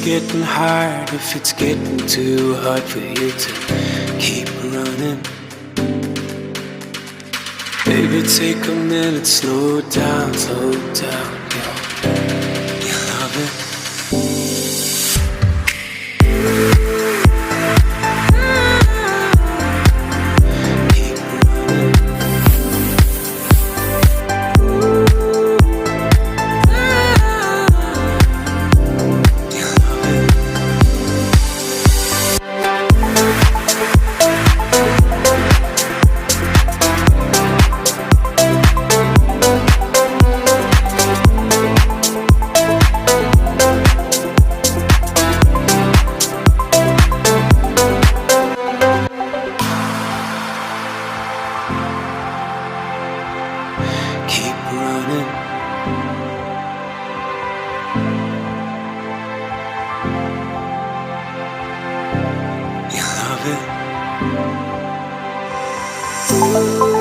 getting hard, if it's getting too hard for you to keep running, baby, take a minute, slow down, yeah. You love it. Keep running. You love it.